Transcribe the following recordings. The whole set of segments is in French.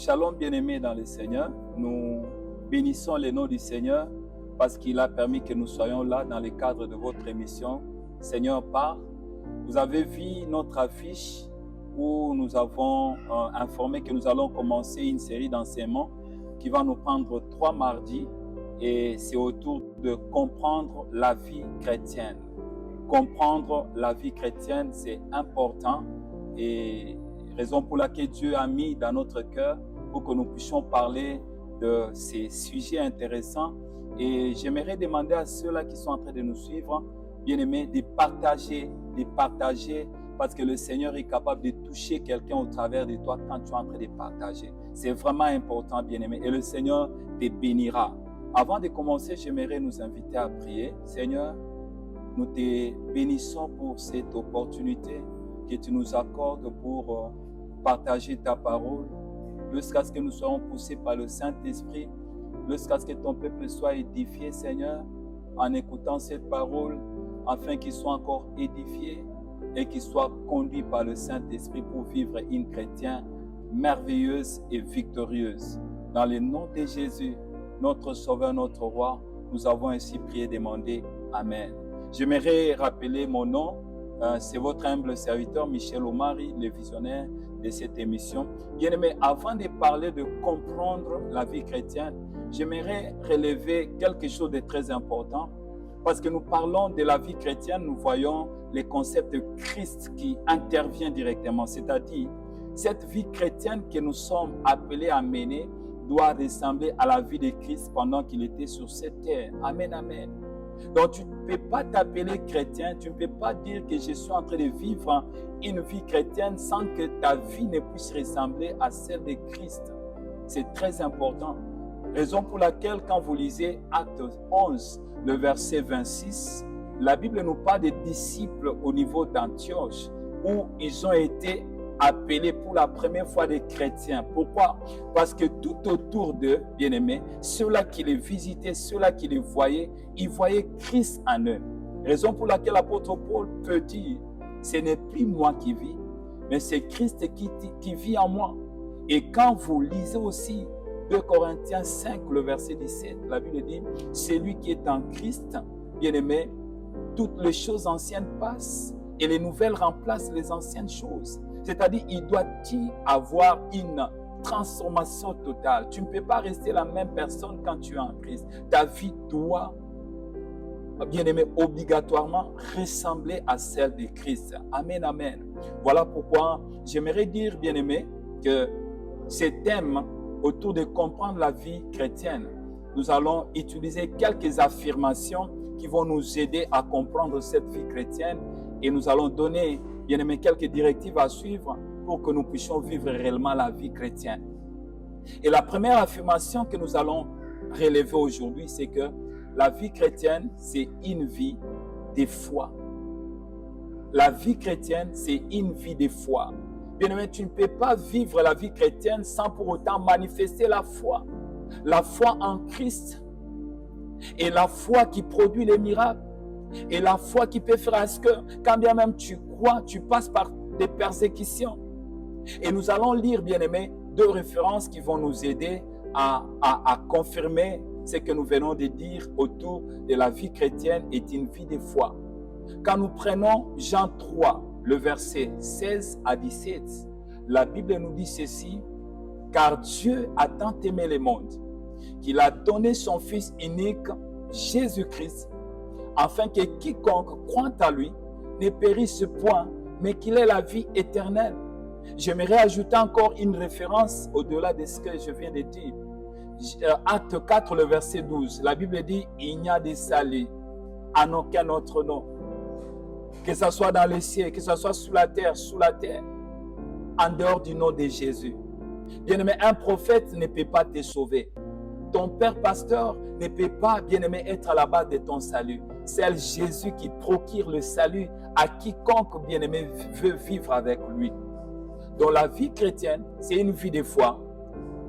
Shalom bien-aimés dans le Seigneur, nous bénissons le nom du Seigneur parce qu'il a permis que nous soyons là dans le cadre de votre émission Seigneur parle. Vous avez vu notre affiche où nous avons informé que nous allons commencer une série d'enseignements qui va nous prendre 3 mardis et c'est autour de comprendre la vie chrétienne. Comprendre la vie chrétienne, c'est important et raison pour laquelle Dieu a mis dans notre cœur pour que nous puissions parler de ces sujets intéressants. Et j'aimerais demander à ceux-là qui sont en train de nous suivre, bien-aimés, de partager, parce que le Seigneur est capable de toucher quelqu'un au travers de toi quand tu es en train de partager. C'est vraiment important, bien-aimés, et le Seigneur te bénira. Avant de commencer, j'aimerais nous inviter à prier. Seigneur, nous te bénissons pour cette opportunité que tu nous accordes pour partager ta parole, jusqu'à ce que nous soyons poussés par le Saint-Esprit, jusqu'à ce que ton peuple soit édifié, Seigneur, en écoutant cette parole, afin qu'il soit encore édifié et qu'il soit conduit par le Saint-Esprit pour vivre une chrétienne merveilleuse et victorieuse. Dans le nom de Jésus, notre Sauveur, notre Roi, nous avons ainsi prié et demandé. Amen. J'aimerais rappeler mon nom. C'est votre humble serviteur Michel Omari, le visionnaire de cette émission. Bien-aimé, avant de parler de comprendre la vie chrétienne, j'aimerais relever quelque chose de très important. Parce que nous parlons de la vie chrétienne, nous voyons les concepts de Christ qui intervient directement. C'est-à-dire, cette vie chrétienne que nous sommes appelés à mener doit ressembler à la vie de Christ pendant qu'il était sur cette terre. Amen, amen. Donc, tu ne peux pas t'appeler chrétien, tu ne peux pas dire que je suis en train de vivre une vie chrétienne sans que ta vie ne puisse ressembler à celle de Christ. C'est très important. Raison pour laquelle, quand vous lisez Acte 11, le verset 26, la Bible nous parle des disciples au niveau d'Antioche, où ils ont été appelés pour la première fois des chrétiens. Pourquoi? Parce que tout autour d'eux, bien-aimés, ceux-là qui les visitaient, ceux-là qui les voyaient, ils voyaient Christ en eux. Raison pour laquelle l'apôtre Paul peut dire, ce n'est plus moi qui vis, mais c'est Christ qui vit en moi. Et quand vous lisez aussi 2 Corinthiens 5, le verset 17, la Bible dit, celui qui est en Christ, bien-aimé, toutes les choses anciennes passent et les nouvelles remplacent les anciennes choses. C'est-à-dire, il doit y avoir une transformation totale. Tu ne peux pas rester la même personne quand tu es en Christ. Ta vie doit, bien-aimé, obligatoirement ressembler à celle de Christ. Amen, amen. Voilà pourquoi j'aimerais dire, bien-aimé, que ces thèmes autour de comprendre la vie chrétienne, nous allons utiliser quelques affirmations qui vont nous aider à comprendre cette vie chrétienne et nous allons donner, bien aimé, quelques directives à suivre pour que nous puissions vivre réellement la vie chrétienne. Et la première affirmation que nous allons relever aujourd'hui, c'est que la vie chrétienne, c'est une vie de foi. La vie chrétienne, c'est une vie de foi. Bien-aimé, tu ne peux pas vivre la vie chrétienne sans pour autant manifester la foi. La foi en Christ et la foi qui produit les miracles et la foi qui peut faire à ce que, quand bien même tu crois, tu passes par des persécutions. Et nous allons lire, bien-aimé, 2 références qui vont nous aider à confirmer ce que nous venons de dire autour de la vie chrétienne est une vie de foi. Quand nous prenons Jean 3, le verset 16 à 17, la Bible nous dit ceci, « Car Dieu a tant aimé le monde, qu'il a donné son Fils unique, Jésus-Christ, afin que quiconque croit à lui ne périsse point, mais qu'il ait la vie éternelle. » J'aimerais ajouter encore une référence au-delà de ce que je viens de dire. Acte 4, le verset 12, la Bible dit, « Il n'y a de salut en aucun autre nom. » Que ce soit dans les cieux, que ce soit sous la terre, en dehors du nom de Jésus. Bien-aimé, un prophète ne peut pas te sauver. Ton père pasteur ne peut pas, bien-aimé, être à la base de ton salut. C'est Jésus qui procure le salut à quiconque, bien-aimé, veut vivre avec lui. Donc la vie chrétienne, c'est une vie de foi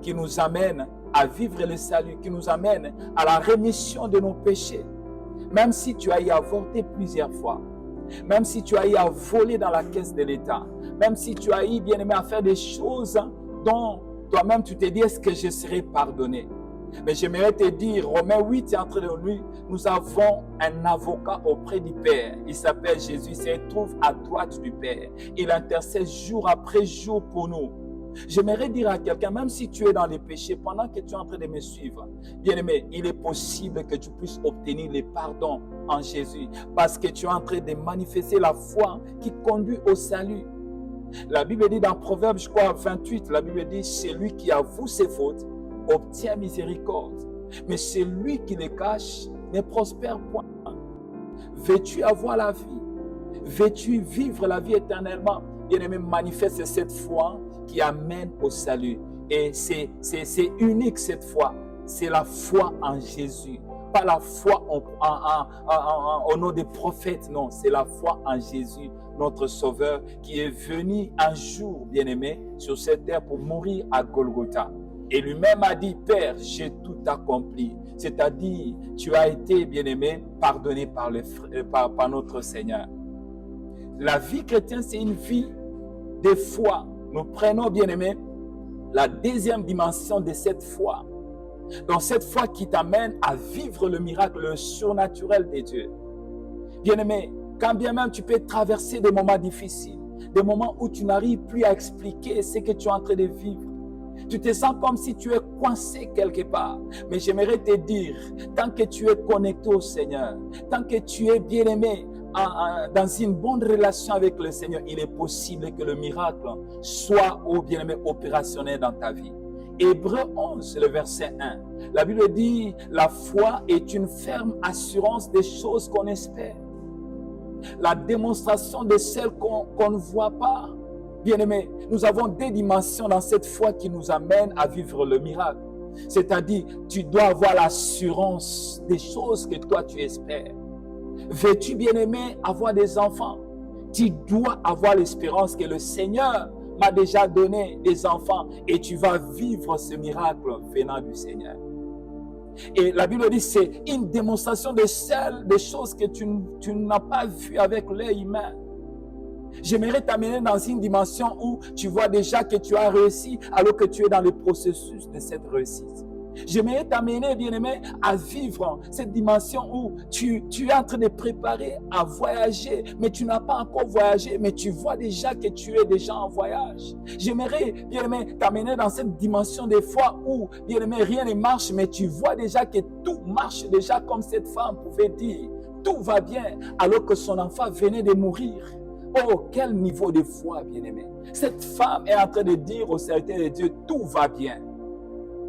qui nous amène à vivre le salut, qui nous amène à la rémission de nos péchés. Même si tu as y avorté plusieurs fois, même si tu as eu à voler dans la caisse de l'État, même si tu as eu, bien-aimé, à faire des choses dont toi-même, tu te dis, est-ce que je serai pardonné? Mais j'aimerais te dire, Romains 8 est en train de nous, nous avons un avocat auprès du Père. Il s'appelle Jésus, il se trouve à droite du Père. Il intercède jour après jour pour nous. J'aimerais dire à quelqu'un, même si tu es dans les péchés, pendant que tu es en train de me suivre, bien-aimé, il est possible que tu puisses obtenir le pardon en Jésus, parce que tu es en train de manifester la foi qui conduit au salut. La Bible dit dans Proverbes, je crois, 28, la Bible dit, celui qui avoue ses fautes obtient miséricorde, mais celui qui les cache ne prospère point. Veux-tu avoir la vie? Veux-tu vivre la vie éternellement? Bien-aimé, manifeste cette foi qui amène au salut. Et c'est unique cette foi. C'est la foi en Jésus. Pas la foi au nom des prophètes, non. C'est la foi en Jésus, notre Sauveur, qui est venu un jour, bien-aimé, sur cette terre pour mourir à Golgotha. Et lui-même a dit, Père, j'ai tout accompli. C'est-à-dire, tu as été, bien-aimé, pardonné par notre Seigneur. La vie chrétienne, c'est une vie de foi. Nous prenons, bien-aimé, la deuxième dimension de cette foi. Donc, cette foi qui t'amène à vivre le miracle, le surnaturel de Dieu. Bien-aimé, quand bien même tu peux traverser des moments difficiles, des moments où tu n'arrives plus à expliquer ce que tu es en train de vivre. Tu te sens comme si tu es coincé quelque part. Mais j'aimerais te dire, tant que tu es connecté au Seigneur, tant que tu es bien-aimé, dans une bonne relation avec le Seigneur, il est possible que le miracle soit, bien-aimé, opérationnel dans ta vie. Hébreux 11, le verset 1. La Bible dit, la foi est une ferme assurance des choses qu'on espère. La démonstration de celles qu'on ne voit pas. Bien-aimé, nous avons deux dimensions dans cette foi qui nous amènent à vivre le miracle. C'est-à-dire, tu dois avoir l'assurance des choses que toi tu espères. Veux-tu, bien-aimé, avoir des enfants? Tu dois avoir l'espérance que le Seigneur m'a déjà donné des enfants et tu vas vivre ce miracle venant du Seigneur. Et la Bible dit, c'est une démonstration de celles, des choses que tu n'as pas vues avec l'œil humain. J'aimerais t'amener dans une dimension où tu vois déjà que tu as réussi alors que tu es dans le processus de cette réussite. J'aimerais t'amener, bien-aimé, à vivre cette dimension où tu es en train de préparer à voyager, mais tu n'as pas encore voyagé, mais tu vois déjà que tu es déjà en voyage. J'aimerais, bien-aimé, t'amener dans cette dimension des fois où, bien-aimé, rien ne marche, mais tu vois déjà que tout marche déjà comme cette femme pouvait dire. Tout va bien alors que son enfant venait de mourir. Oh, quel niveau de foi, bien-aimé. Cette femme est en train de dire au serviteur de Dieu, tout va bien.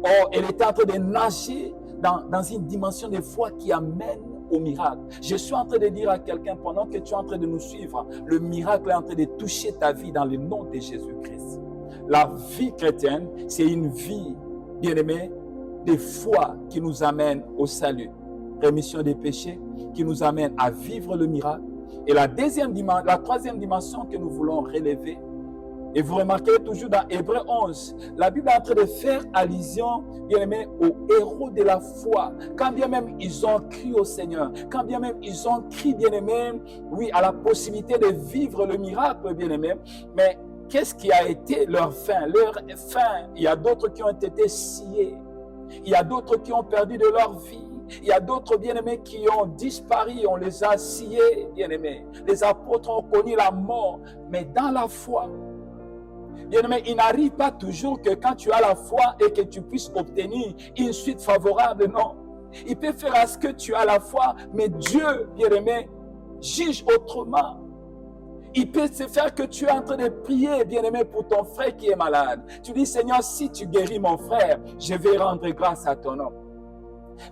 Oh, elle était en train de nager dans une dimension de foi qui amène au miracle. Je suis en train de dire à quelqu'un, pendant que tu es en train de nous suivre, le miracle est en train de toucher ta vie dans le nom de Jésus-Christ. La vie chrétienne, c'est une vie, bien-aimée, de foi qui nous amène au salut. Rémission des péchés, qui nous amène à vivre le miracle. Et la troisième dimension que nous voulons relever, et vous remarquez toujours dans Hébreux 11, la Bible est en train de faire allusion, bien aimé, aux héros de la foi. Quand bien même ils ont cru au Seigneur, quand bien même ils ont cru, bien aimé, oui, à la possibilité de vivre le miracle, bien aimé, mais qu'est-ce qui a été leur fin? Leur fin, il y a d'autres qui ont été sciés, il y a d'autres qui ont perdu de leur vie. Il y a d'autres bien-aimés qui ont disparu, on les a sciés, bien-aimés. Les apôtres ont connu la mort, mais dans la foi, bien-aimé, il n'arrive pas toujours que quand tu as la foi et que tu puisses obtenir une suite favorable, non. Il peut faire à ce que tu as la foi, mais Dieu, bien-aimé, juge autrement. Il peut se faire que tu es en train de prier, bien-aimé, pour ton frère qui est malade. Tu dis, Seigneur, si tu guéris mon frère, je vais rendre grâce à ton nom.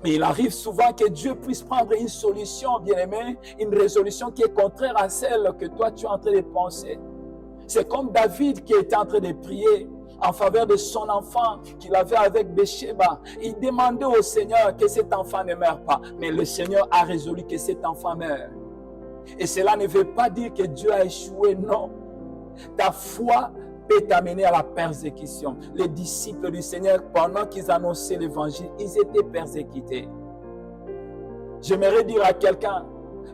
Mais il arrive souvent que Dieu puisse prendre une solution, bien-aimé, une résolution qui est contraire à celle que toi tu es en train de penser. C'est comme David qui était en train de prier en faveur de son enfant qu'il avait avec Bathsheba. Il demandait au Seigneur que cet enfant ne meure pas. Mais le Seigneur a résolu que cet enfant meure. Et cela ne veut pas dire que Dieu a échoué, non. Ta foi peut t'amener à la persécution. Les disciples du Seigneur, pendant qu'ils annonçaient l'évangile, ils étaient persécutés. J'aimerais dire à quelqu'un,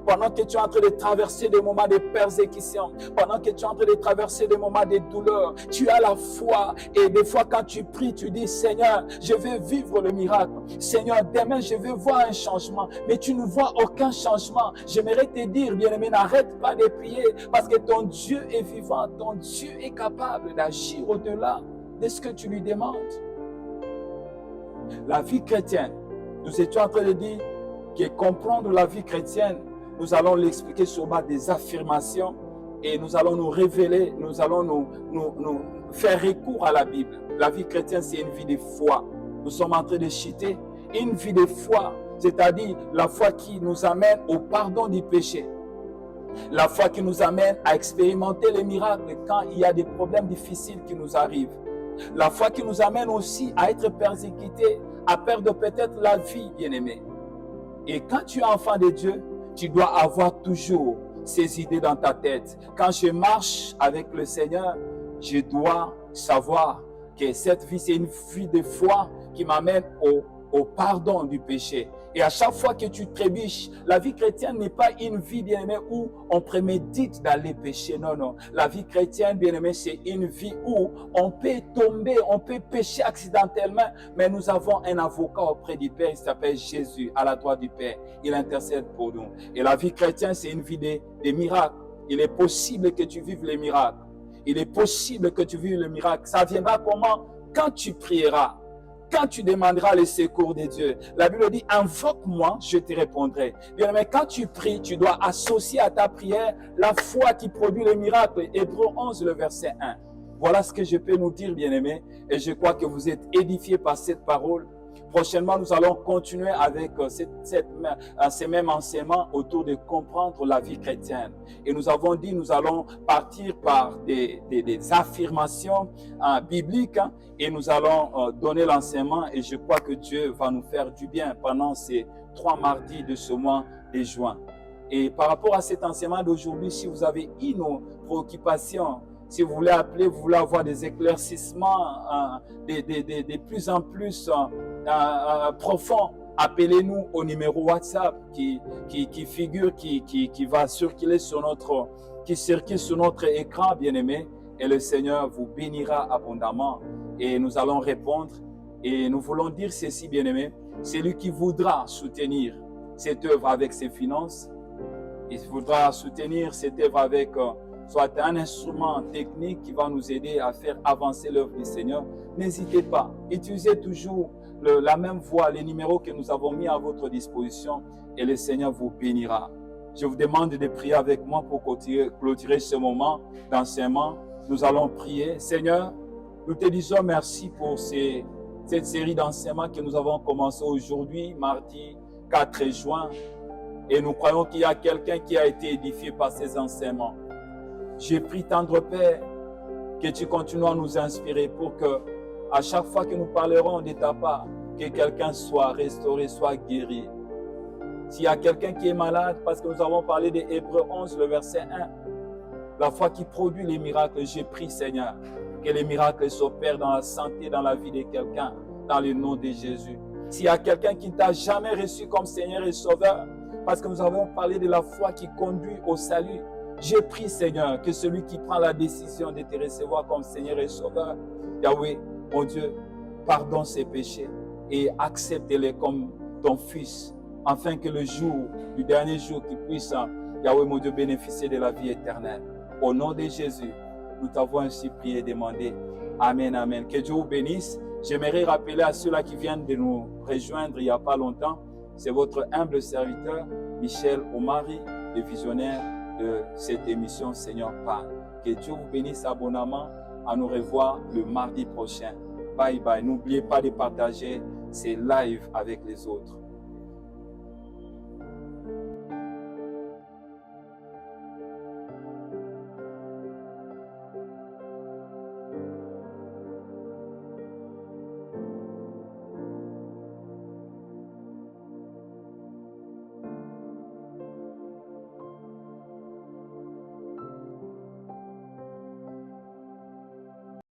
pendant que tu es en train de traverser des moments de persécution, pendant que tu es en train de traverser des moments de douleur, tu as la foi. Et des fois, quand tu pries, tu dis, Seigneur, je veux vivre le miracle. Seigneur, demain, je veux voir un changement. Mais tu ne vois aucun changement. J'aimerais te dire, bien-aimé, n'arrête pas de prier parce que ton Dieu est vivant. Ton Dieu est capable d'agir au-delà de ce que tu lui demandes. La vie chrétienne, nous étions en train de dire que comprendre la vie chrétienne, nous allons l'expliquer sur base des affirmations et nous allons nous révéler, nous allons nous faire recours à la Bible. La vie chrétienne, c'est une vie de foi. Nous sommes en train de citer une vie de foi, c'est-à-dire la foi qui nous amène au pardon du péché. La foi qui nous amène à expérimenter les miracles quand il y a des problèmes difficiles qui nous arrivent. La foi qui nous amène aussi à être persécutés, à perdre peut-être la vie, bien-aimé. Et quand tu es enfant de Dieu, tu dois avoir toujours ces idées dans ta tête. Quand je marche avec le Seigneur, je dois savoir que cette vie, c'est une vie de foi qui m'amène au pardon du péché. Et à chaque fois que tu trébuches, la vie chrétienne n'est pas une vie, bien-aimé, où on prémédite d'aller pécher. Non, non. La vie chrétienne, bien-aimé, c'est une vie où on peut tomber, on peut pécher accidentellement, mais nous avons un avocat auprès du Père, il s'appelle Jésus, à la droite du Père. Il intercède pour nous. Et la vie chrétienne, c'est une vie de miracles. Il est possible que tu vives les miracles. Il est possible que tu vives le miracle. Ça viendra comment? Quand tu prieras. Quand tu demanderas le secours de Dieu. La Bible dit, invoque-moi, je te répondrai. Bien, mais quand tu pries, tu dois associer à ta prière la foi qui produit le miracle. Hébreux 11, le verset 1. Voilà ce que je peux nous dire, bien-aimés. Et je crois que vous êtes édifiés par cette parole. Prochainement, nous allons continuer avec ces mêmes enseignements autour de comprendre la vie chrétienne. Et nous avons dit, nous allons partir par des affirmations bibliques et nous allons donner l'enseignement et je crois que Dieu va nous faire du bien pendant ces 3 mardis de ce mois de juin. Et par rapport à cet enseignement d'aujourd'hui, si vous avez une préoccupation, si vous voulez appeler, vous voulez avoir des éclaircissements de plus en plus profonds, appelez-nous au numéro WhatsApp qui figure, qui va circuler sur notre écran, bien-aimé. Et le Seigneur vous bénira abondamment. Et nous allons répondre. Et nous voulons dire ceci, bien-aimé. Celui qui voudra soutenir cette œuvre avec ses finances, il voudra soutenir cette œuvre avec soit un instrument technique qui va nous aider à faire avancer l'œuvre du Seigneur, n'hésitez pas. Utilisez toujours la même voie, les numéros que nous avons mis à votre disposition et le Seigneur vous bénira. Je vous demande de prier avec moi pour clôturer ce moment d'enseignement. Nous allons prier. Seigneur, nous te disons merci pour cette série d'enseignements que nous avons commencé aujourd'hui, mardi 4 juin. Et nous croyons qu'il y a quelqu'un qui a été édifié par ces enseignements. J'ai prie, tendre Père, que tu continues à nous inspirer pour que, à chaque fois que nous parlerons de ta part, que quelqu'un soit restauré, soit guéri. S'il y a quelqu'un qui est malade, parce que nous avons parlé de Hébreux 11, le verset 1, la foi qui produit les miracles, j'ai prie, Seigneur, que les miracles s'opèrent dans la santé, dans la vie de quelqu'un, dans le nom de Jésus. S'il y a quelqu'un qui ne t'a jamais reçu comme Seigneur et Sauveur, parce que nous avons parlé de la foi qui conduit au salut, j'ai prie, Seigneur, que celui qui prend la décision de te recevoir comme Seigneur et Sauveur, Yahweh, mon Dieu, pardonne ses péchés et accepte-les comme ton Fils, afin que le dernier jour, qu'il puisse, Yahweh, mon Dieu, bénéficier de la vie éternelle. Au nom de Jésus, nous t'avons ainsi prié et demandé. Amen, amen. Que Dieu vous bénisse. J'aimerais rappeler à ceux-là qui viennent de nous rejoindre il n'y a pas longtemps, c'est votre humble serviteur, Michel Omari, le visionnaire de cette émission Seigneur parle. Que Dieu vous bénisse abondamment. À nous revoir le mardi prochain. Bye bye. N'oubliez pas de partager ces lives avec les autres.